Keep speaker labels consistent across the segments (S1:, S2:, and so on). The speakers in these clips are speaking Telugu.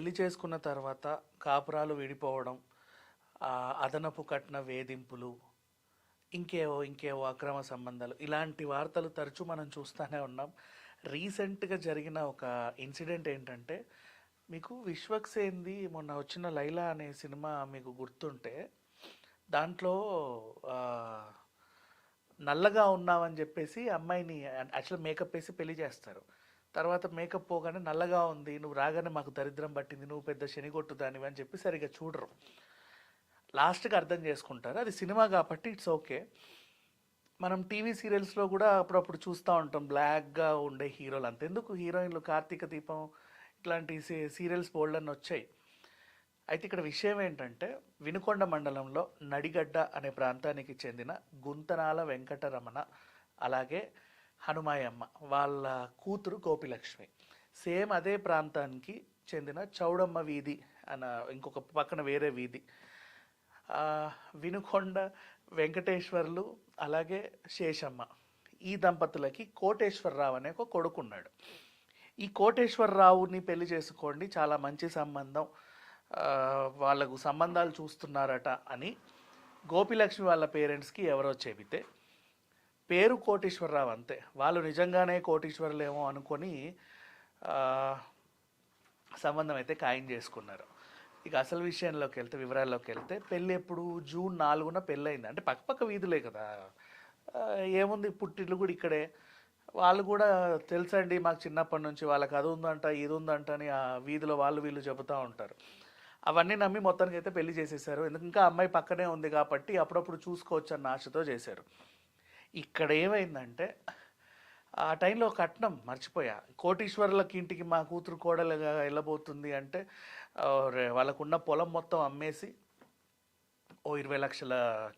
S1: పెళ్లి చేసుకున్న తర్వాత కాపురాలు విడిపోవడం, అదనపు కట్న వేధింపులు, ఇంకేవో అక్రమ సంబంధాలు ఇలాంటి వార్తలు తరచూ మనం చూస్తూనే ఉన్నాం. రీసెంట్గా జరిగిన ఒక ఇన్సిడెంట్ ఏంటంటే, మీకు విశ్వక్సేన్ది మొన్న వచ్చిన లైలా అనే సినిమా మీకు గుర్తుంటే, దాంట్లో ఆ, నల్లగా ఉన్నావని చెప్పేసి అమ్మాయిని యాక్చువల్ మేకప్ వేసి పెళ్లి చేస్తారు. తర్వాత మేకప్ పోగానే నల్లగా ఉంది, నువ్వు రాగానే మాకు దరిద్రం పట్టింది, నువ్వు పెద్ద శనిగొట్టు దానివి అని చెప్పి సరిగ్గా చూడరు. లాస్ట్కి అర్థం చేసుకుంటారు, అది సినిమా కాబట్టి ఇట్స్ ఓకే. మనం టీవీ సీరియల్స్లో కూడా అప్పుడప్పుడు చూస్తూ ఉంటాం బ్లాక్గా ఉండే హీరోలు. అంతెందుకు, హీరోయిన్లు కార్తీక దీపం ఇట్లాంటి సీరియల్స్ బోల్డన్ని వచ్చాయి. అయితే ఇక్కడ విషయం ఏంటంటే, వినుకొండ మండలంలో నడిగడ్డ అనే ప్రాంతానికి చెందిన గుంతనాల వెంకటరమణ, అలాగే హనుమాయమ్మ వాళ్ళ కూతురు గోపిలక్ష్మి, సేమ్ అదే ప్రాంతానికి చెందిన చౌడమ్మ వీధి అన్న ఇంకొక పక్కన వేరే వీధి, వినుకొండ వెంకటేశ్వర్లు అలాగే శేషమ్మ, ఈ దంపతులకి కోటేశ్వరరావు అనే ఒక కొడుకున్నాడు. ఈ కోటేశ్వరరావుని పెళ్లి చేసుకోండి, చాలా మంచి సంబంధం, వాళ్ళకు సంబంధాలు చూస్తున్నారట అని గోపిలక్ష్మి వాళ్ళ పేరెంట్స్కి ఎవరో చెబితే, పేరు కోటేశ్వరరావు అంతే, వాళ్ళు నిజంగానే కోటీశ్వరులేమో అనుకొని సంబంధం అయితే ఖాయం చేసుకున్నారు. ఇక అసలు విషయంలోకి వెళ్తే, వివరాల్లోకి వెళ్తే, పెళ్ళి ఎప్పుడు జూన్ 4న పెళ్ళయింది. అంటే పక్కపక్క వీధులే కదా, ఏముంది, పుట్టిల్లు కూడా ఇక్కడే. వాళ్ళు కూడా తెలుసండి మాకు చిన్నప్పటి నుంచి, వాళ్ళకి అది ఉందంట ఇది ఉందంట అని ఆ వీధిలో వాళ్ళు వీళ్ళు చెబుతూ ఉంటారు. అవన్నీ నమ్మి మొత్తానికి అయితే పెళ్లి చేసేసారు. ఎందుకు, ఇంకా అమ్మాయి పక్కనే ఉంది కాబట్టి అప్పుడప్పుడు చూసుకోవచ్చు అన్న ఆశతో చేశారు. ఇక్కడ ఏమైందంటే, ఆ టైంలో కట్నం మర్చిపోయా. కోటీశ్వరులకి ఇంటికి మా కూతురు కోడలుగా వెళ్ళబోతుంది అంటే, వాళ్ళకున్న పొలం మొత్తం అమ్మేసి ఓ 20 లక్షల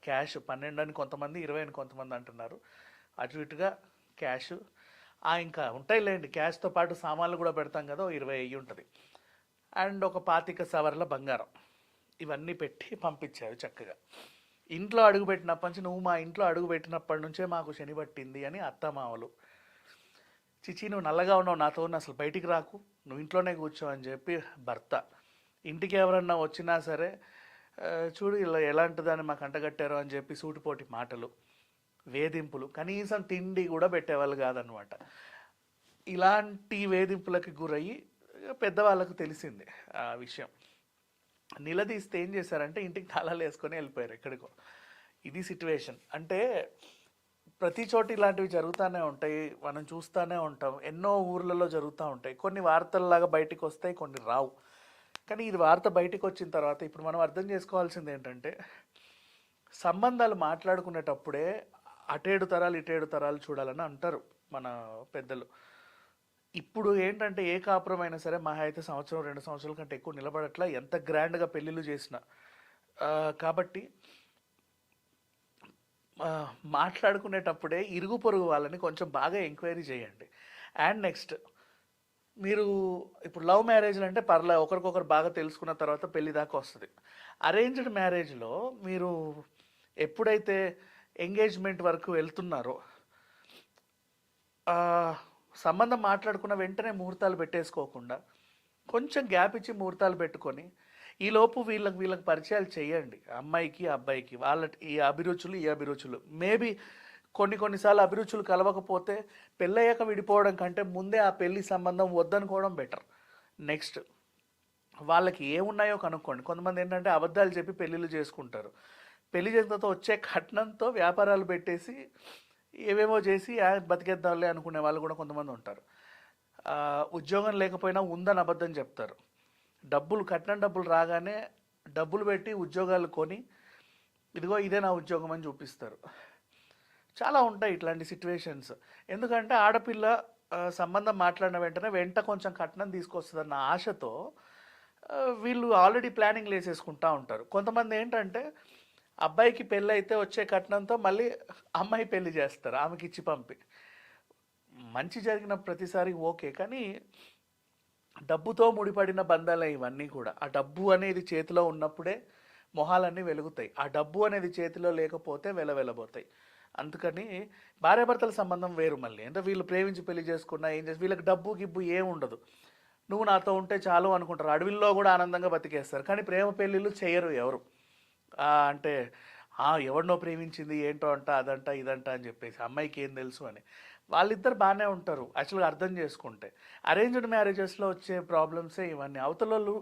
S1: క్యాష్, 12 అని కొంతమంది, 20 అని కొంతమంది అంటున్నారు, అటు ఇటుగా క్యాష్, ఇంకా ఉంటాయిలేండి, క్యాష్తో పాటు సామాన్లు కూడా పెడతాం కదా, 20 అయ్యి ఉంటుంది, అండ్ ఒక 25 సవర్ల బంగారం, ఇవన్నీ పెట్టి పంపించారు చక్కగా. ఇంట్లో అడుగుపెట్టినప్పటి నుంచి, నువ్వు మా ఇంట్లో అడుగుపెట్టినప్పటి నుంచే మాకు శని పట్టింది అని అత్తమామలు, చిచి నువ్వు నల్లగా ఉన్నావు, నాతో అసలు బయటికి రాకు, నువ్వు ఇంట్లోనే కూర్చో అని చెప్పి భర్త, ఇంటికి ఎవరన్నా వచ్చినా సరే చూడు ఇలా ఎలాంటిదని మాకు అంటగట్టారో అని చెప్పి సూటిపోటి మాటలు, వేధింపులు, కనీసం తిండి కూడా పెట్టేవాళ్ళు కాదనమాట. ఇలాంటి వేధింపులకి గురయ్యి పెద్దవాళ్ళకు తెలిసింది ఆ విషయం. నిలదీస్తే ఏం చేశారంటే, ఇంటికి తాళాలు వేసుకొని వెళ్ళిపోయారు ఎక్కడికో. ఇది సిట్యువేషన్. అంటే ప్రతి చోట ఇలాంటివి జరుగుతూనే ఉంటాయి, మనం చూస్తూనే ఉంటాం, ఎన్నో ఊర్లలో జరుగుతూ ఉంటాయి. కొన్ని వార్తల్లాగా బయటికి వస్తాయి, కొన్ని రావు. కానీ ఇది వార్త బయటికి వచ్చిన తర్వాత ఇప్పుడు మనం అర్థం చేసుకోవాల్సింది ఏంటంటే, సంబంధాలు మాట్లాడుకునేటప్పుడే అటేడు తరాలు ఇటేడు తరాలు చూడాలని అంటారు మన పెద్దలు. ఇప్పుడు ఏంటంటే, ఏ కాపురమైనా సరే మహా అయితే సంవత్సరం 2 సంవత్సరాల కంటే ఎక్కువ నిలబడట్లా, ఎంత గ్రాండ్గా పెళ్ళిళ్ళు చేసినా. కాబట్టి మాట్లాడుకునేటప్పుడే ఇరుగు పొరుగు వాళ్ళని కొంచెం బాగా ఎంక్వైరీ చేయండి. అండ్ నెక్స్ట్, మీరు ఇప్పుడు లవ్ మ్యారేజ్లు అంటే ఒకరికొకరు బాగా తెలుసుకున్న తర్వాత పెళ్లి దాకా వస్తుంది. అరేంజ్డ్ మ్యారేజ్లో మీరు ఎప్పుడైతే ఎంగేజ్మెంట్ వరకు వెళ్తున్నారో, సంబంధం మాట్లాడుకున్న వెంటనే ముహూర్తాలు పెట్టేసుకోకుండా కొంచెం గ్యాప్ ఇచ్చి ముహూర్తాలు పెట్టుకొని, ఈలోపు వీళ్ళకి పరిచయాలు చేయండి, అమ్మాయికి అబ్బాయికి, వాళ్ళ ఈ అభిరుచులు మేబీ కొన్నిసార్లు అభిరుచులు కలవకపోతే పెళ్ళయ్యాక విడిపోవడం కంటే ముందే ఆ పెళ్లి సంబంధం వద్దనుకోవడం బెటర్. నెక్స్ట్, వాళ్ళకి ఏమున్నాయో కనుక్కోండి. కొంతమంది ఏంటంటే అబద్ధాలు చెప్పి పెళ్ళిళ్ళు చేసుకుంటారు. పెళ్లి చేసిన తర్వాత వచ్చే కట్నంతో వ్యాపారాలు పెట్టేసి ఏవేమో చేసి బతికేద్దాంలే అనుకునే వాళ్ళు కూడా కొంతమంది ఉంటారు. ఉద్యోగం లేకపోయినా ఉందని అబద్ధం చెప్తారు. కట్నం డబ్బులు రాగానే డబ్బులు పెట్టి ఉద్యోగాలు కొని, ఇదిగో ఇదే నా ఉద్యోగం అని చూపిస్తారు. చాలా ఉంటాయి ఇట్లాంటి సిచ్యువేషన్స్. ఎందుకంటే ఆడపిల్ల సంబంధం మాట్లాడిన వెంట కొంచెం కట్నం తీసుకొస్తుందన్న ఆశతో వీళ్ళు ఆల్రెడీ ప్లానింగ్లు వేసేసుకుంటూ ఉంటారు. కొంతమంది ఏంటంటే, అబ్బాయికి పెళ్ళి అయితే వచ్చే కట్నంతో మళ్ళీ అమ్మాయి పెళ్లి చేస్తారు, ఆమెకి ఇచ్చి పంపి. మంచి జరిగిన ప్రతిసారి ఓకే, కానీ డబ్బుతో ముడిపడిన బంధాలే ఇవన్నీ కూడా. ఆ డబ్బు అనేది చేతిలో ఉన్నప్పుడే మొహాలన్నీ వెలుగుతాయి, ఆ డబ్బు అనేది చేతిలో లేకపోతే వెలవెలబోతాయి. అందుకని భార్యాభర్తల సంబంధం వేరు. మళ్ళీ అంటే వీళ్ళు ప్రేమించి పెళ్లి చేసుకున్నా ఏం చేసి వీళ్ళకి డబ్బు గిబ్బు ఏం ఉండదు. నువ్వు నాతో ఉంటే చాలు అనుకుంటారు. అడవిల్లో కూడా ఆనందంగా బతికేస్తారు. కానీ ప్రేమ పెళ్ళిళ్ళు చేయరు ఎవరు. అంటే ఎవడినో ప్రేమించింది ఏంటో అంట, అదంట, ఇదంట అని చెప్పేసి అమ్మాయికి ఏం తెలుసు అని. వాళ్ళిద్దరు బాగానే ఉంటారు యాక్చువల్గా అర్థం చేసుకుంటే. అరేంజ్డ్ మ్యారేజెస్లో వచ్చే ప్రాబ్లమ్సే ఇవన్నీ. అవతలోళ్ళు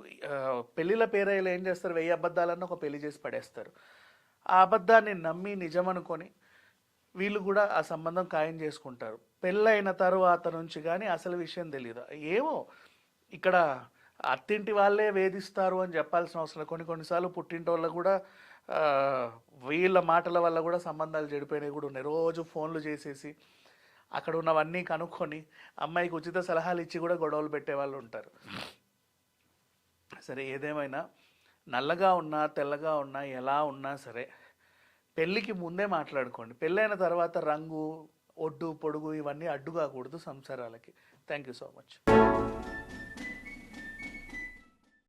S1: పెళ్ళిళ్ళ పేరైలు ఏం చేస్తారు, 1000 అబద్ధాలన్న ఒక పెళ్లి చేసి పడేస్తారు. ఆ అబద్ధాన్ని నమ్మి నిజం అనుకొని వీళ్ళు కూడా ఆ సంబంధం ఖాయం చేసుకుంటారు. పెళ్ళైన తరువాత నుంచి కానీ అసలు విషయం తెలియదు. ఏమో ఇక్కడ అత్తింటి వాళ్ళే వేధిస్తారు అని చెప్పాల్సిన అవసరం లేదు. కొన్నిసార్లు పుట్టింటి వాళ్ళు కూడా వీళ్ళ మాటల వల్ల కూడా సంబంధాలు చెడిపోయినవి కూడా ఉన్నాయి. రోజు ఫోన్లు చేసేసి అక్కడ ఉన్నవన్నీ కనుక్కొని అమ్మాయికి ఉచిత సలహాలు ఇచ్చి కూడా గొడవలు పెట్టే వాళ్ళు ఉంటారు. సరే, ఏదేమైనా నల్లగా ఉన్నా తెల్లగా ఉన్నా ఎలా ఉన్నా సరే పెళ్ళికి ముందే మాట్లాడుకోండి. పెళ్ళైన తర్వాత రంగు, ఒడ్డు పొడుగు ఇవన్నీ అడ్డు కాకూడదు సంసారాలకి. Thank you so much.